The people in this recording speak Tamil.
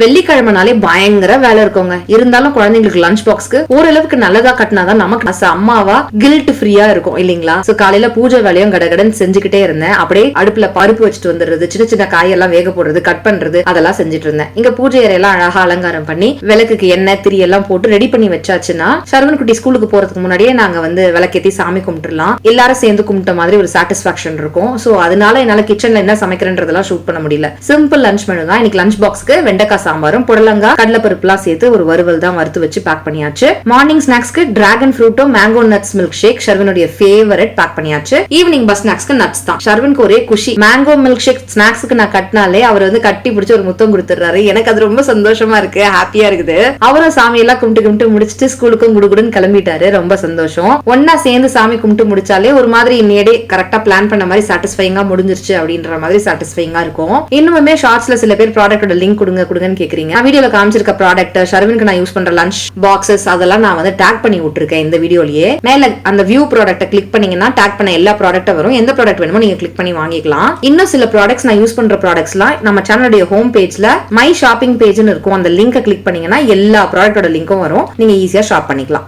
வெள்ளிக்கிழமைனாலே பயங்கர வேலை இருக்குங்க. இருந்தாலும் குழந்தைங்களுக்கு லஞ்ச் பாக்ஸ்க்கு ஓரளவுக்கு நல்லதா கட்டினாதான் நமக்கு அம்மாவா கில்ட் ஃப்ரீயா இருக்கும் இல்லீங்களா? சோ காலையில பூஜை வேலையும் கடகடன் செஞ்சுக்கிட்டே இருந்தேன். அப்படியே அடுப்புல பருப்பு வச்சுட்டு வந்துடுறது, சின்ன சின்ன காயெல்லாம் வேக போடுறது, கட் பண்றது, அதெல்லாம் செஞ்சுட்டு இருந்தேன். இங்க பூஜை அறையெல்லாம் அழகா அலங்காரம் பண்ணி விளக்குக்கு எண்ணெய் திரி எல்லாம் போட்டு ரெடி பண்ணி வச்சாச்சுன்னா சரவணன் குட்டி ஸ்கூலுக்கு போறதுக்கு முன்னாடியே நாங்க விளக்கேத்தி சாமி கும்பிட்டுலாம் எல்லாரும் சேர்ந்து கும்பிட்ட மாதிரி ஒரு சாட்டிஸ்பாக்சன் இருக்கும். சோ அதனால என்னால கிச்சன்ல என்ன சமைக்கிறேன்றதெல்லாம் ஷூட் பண்ண முடியல. சிம்பிள் லஞ்ச் மெனு தான். இன்னைக்கு லஞ்ச் பாக்ஸ்க்கு வெண்டைக்காய் சாம்பாரும் புடலங்காய் கடலைப்பருப்புலாம் சேர்த்து ஒரு வறுவல் தான் வறுத்து வச்சு பேக் பண்ணியாச்சு. மார்னிங் ஸ்நாக்ஸ்க்கு டிராகன் ஃப்ரூட்டோ மேங்கோ நட்ஸ் மில்க் ஷேக் ஷர்வனுடைய ஃபேவரட் பேக் பண்ணியாச்சு. ஈவினிங் பஸ் ஸ்நாக்ஸ்க்கு நட்ஸ் தான். ஷர்வனுக்கு ஒரே குஷி. மேங்கோ மில்க் ஷேக் ஸ்நாக்ஸ்க்கு நான் கட்டினாலே அவர் கட்டி பிடிச்சி ஒரு முத்தம் கொடுத்துறாரு. எனக்கு அது ரொம்ப சந்தோஷமா இருக்கு, ஹாப்பியா இருக்குது. அவரும் சாமி எல்லாம் கும்பிட்டு முடிச்சுட்டு ஸ்கூலுக்கும் குடுகுடுன்னு கிளம்பிட்டாரு. ரொம்ப சந்தோஷம். ஒன்னா சேர்ந்து சாமி கும்பிட்டு முடிச்சாலே ஒரு மாதிரி இன்னையே கரெக்டா பிளான் பண்ண மாதிரி சாட்டிஸ்ஃபைங்கா முடிஞ்சிருச்சு அப்படின்ற மாதிரி சாட்டிஸ்ஃபைங்கா இருக்கும். இன்னுமே ஷார்ட்ஸ்ல சில பேர் ப்ராடக்ட்டோட லிங்க் கொடுங்கன்னு கேக்குறீங்க. நான் வீடியோல காமிச்சிருக்க ப்ராடக்ட் ஷர்வனுக்கு நான் யூஸ் பண்ற லஞ்ச் பாக்ஸஸ் அதெல்லாம் நான் டாக் பண்ணி விட்டுருக்கேன் இந்த வீடியோலயே. மேல அந்த வியூ ப்ராடக்ட்டை கிளிக் பண்ணீங்கன்னா டாக் பண்ண எல்லா ப்ராடக்ட்டும் வரும். எந்த ப்ராடக்ட் வேணுமோ நீங்க கிளிக் பண்ணி வாங்கிக்கலாம். இன்னும் சில ப்ராடக்ட்ஸ் நான் யூஸ் பண்ற ப்ராடக்ட்ஸ்லாம் நம்ம சேனலுடைய ஹோம் பேஜ்ல மை ஷாப்பிங் பேஜ்னு இருக்கும். அந்த லிங்கை கிளிக் பண்ணீங்கன்னா எல்லா ப்ராடக்ட்டோட லிங்க்கும் வரும். நீங்க ஈஸியா ஷாப் பண்ணிக்கலாம்.